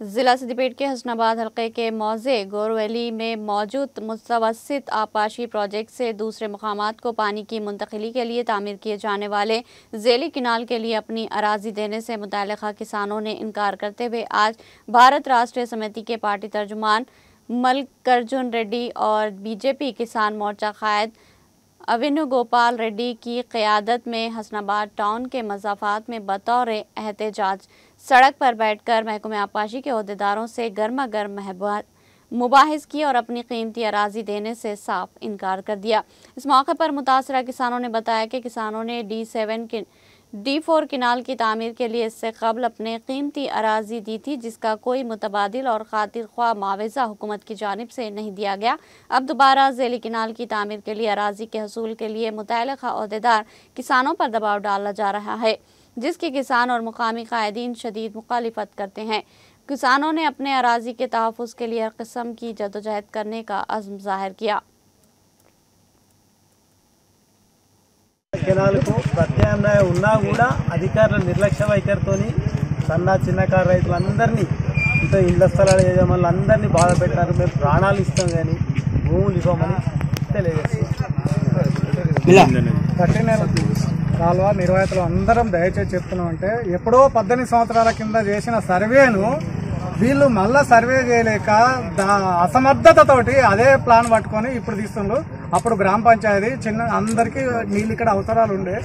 जिला सिद्दीपेट के हसनाबाद हल्के के मौजे गोरवैली में मौजूद मुतवस्सित आबपाशी प्रोजेक्ट से दूसरे मकामात को पानी की मुंतकिली के लिए तामीर किए जाने वाले झेली किनाल के लिए अपनी अराजी देने से मुतल्लिका किसानों ने इनकार करते हुए आज भारत राष्ट्रीय समिति के पार्टी तर्जुमान मल्लिकार्जुन रेड्डी और बीजेपी किसान मोर्चा कायद अवेणुगोपाल रेड्डी की क़यादत में हसनाबाद टाउन के मज़ाफ़ात में बतौर एहतजाज सड़क पर बैठकर महकमे आबपाशी के ओहदेदारों से गर्मा गर्म मुबाहिस किया और अपनी कीमती अराजी देने से साफ इनकार कर दिया। इस मौके पर मुतासरा किसानों ने बताया कि किसानों ने D4 किनाल की तामीर के लिए इससे कबल अपने कीमती अराजी दी थी, जिसका कोई मुतबादिल और खातिर ख्वाह मुआवजा हुकूमत की जानिब से नहीं दिया गया। अब दोबारा झेली किनाल की तामीर के लिए अराजी के हसूल के लिए मुतल्लिका ओहदेदार किसानों पर दबाव डाला जा रहा है, जिसकी किसान और मुकामी कायदीन शदीद मुखालिफत करते हैं। किसानों ने अपने अराजी के तहफ़्फ़ुज़ के लिए हर किस्म की जदोजहद करने का अज़्म ज़ाहिर किया। కెనాలకు ప్రత్యామ్నాయం ఉన్నా కూడా అధికారుల నిర్లక్ష్య వైఖరితోని చిన్నకారు రైతులందరినీ ఇంత ఇళ్ల స్థలాలు యజమానులందరినీ బాధ పెట్టారు. మేము ప్రాణాలు ఇస్తాం కానీ భూములు ఇవ్వమని తెలియజేస్తున్నాం. కాలువ నిర్వాహకులు అందరం దయచేసి చెప్తున్నామంటే ఎప్పుడో 18 సంవత్సరాల కింద చేసిన సర్వేను వీళ్ళు మళ్ళా సర్వే చేయలేక అసమర్థతతోటి అదే ప్లాన్ పట్టుకొని ఇప్పుడు తీస్తుండ్రు. అప్పుడు గ్రామ పంచాయతీ చిన్న అందరికీ నీళ్ళు ఇక్కడ అవసరాలు ఉండే,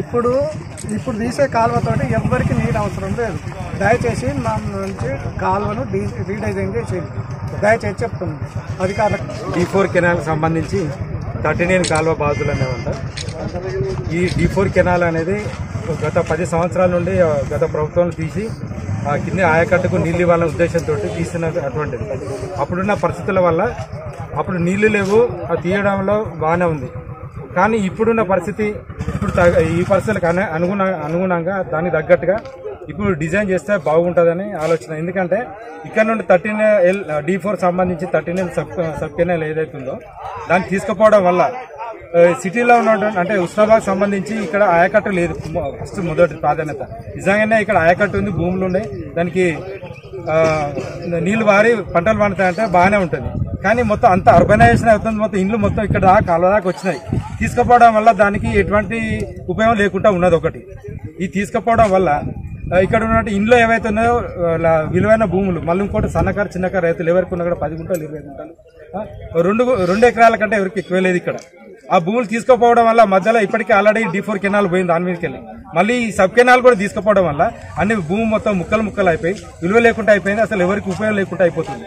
ఇప్పుడు తీసే కాలువతోటి ఎవ్వరికి నీరు అవసరం లేదు. దయచేసి మా నుంచి కాలువను రీడైజింగ్ చేసి దయచేసి చెప్తున్నాం అధికారులకు. D4 కెనాల్ సంబంధించి 39 కాలువ బాధితులు అనేవంట. ఈ D4 కెనాల్ అనేది గత 10 సంవత్సరాల నుండి గత ప్రభుత్వం తీసి కింద ఆయకట్టుకు నీళ్ళు ఇవ్వాలనే ఉద్దేశంతో తీసిన అటువంటిది. అప్పుడున్న పరిస్థితుల వల్ల అప్పుడు నీళ్లు లేవు, అది తీయడంలో బాగానే ఉంది. కానీ ఇప్పుడున్న పరిస్థితి ఈ పరిస్థితులకు అనుగుణంగా దానికి తగ్గట్టుగా ఇప్పుడు డిజైన్ చేస్తే బాగుంటుందని ఆలోచన. ఎందుకంటే ఇక్కడ నుండి 13 D4 సంబంధించి 13 సబ్ కెనాల్ ఏదైతుందో దాన్ని తీసుకుపోవడం వల్ల సిటీలో ఉన్నటువంటి అంటే ఉస్నాబాద్ సంబంధించి ఇక్కడ ఆయకట్టు లేదు. ఫస్ట్ మొదటి ప్రాధాన్యత నిజంగానే ఇక్కడ ఆయకట్టు ఉంది, భూములు ఉన్నాయి, దానికి నీళ్లు వారి పంటలు పండుతాయంటే బాగానే ఉంటుంది. కానీ మొత్తం అంత అర్బనైజేషన్ అవుతుంది, మొత్తం ఇండ్లు మొత్తం ఇక్కడ కాలువ దాకా వచ్చినాయి. తీసుకుపోవడం వల్ల దానికి ఎటువంటి ఉపయోగం లేకుండా ఉన్నది ఒకటి. ఈ తీసుకుపోవడం వల్ల ఇక్కడ ఉన్నట్టు ఇంట్లో ఏవైతే ఉన్నాయో విలువైన భూములు, మళ్ళీ ఇంకోటి సన్నకారు చిన్నకారు రైతులు ఎవరికి ఉన్నా కూడా 10 గుంటలు 20 గుంటలు 2 ఎకరాల కంటే ఎవరికి ఎక్కువ లేదు ఇక్కడ. ఆ భూములు తీసుకుపోవడం వల్ల మధ్యలో ఇప్పటికే ఆల్రెడీ D4 కెనాల్ పోయింది, దాని మీదకి వెళ్ళి మళ్ళీ ఈ సబ్ కెనాల్ కూడా తీసుకుపోవడం వల్ల అన్ని భూమి మొత్తం ముక్కలు అయిపోయి విలువ లేకుండా అయిపోయింది, అసలు ఎవరికి ఉపయోగం లేకుండా అయిపోతుంది.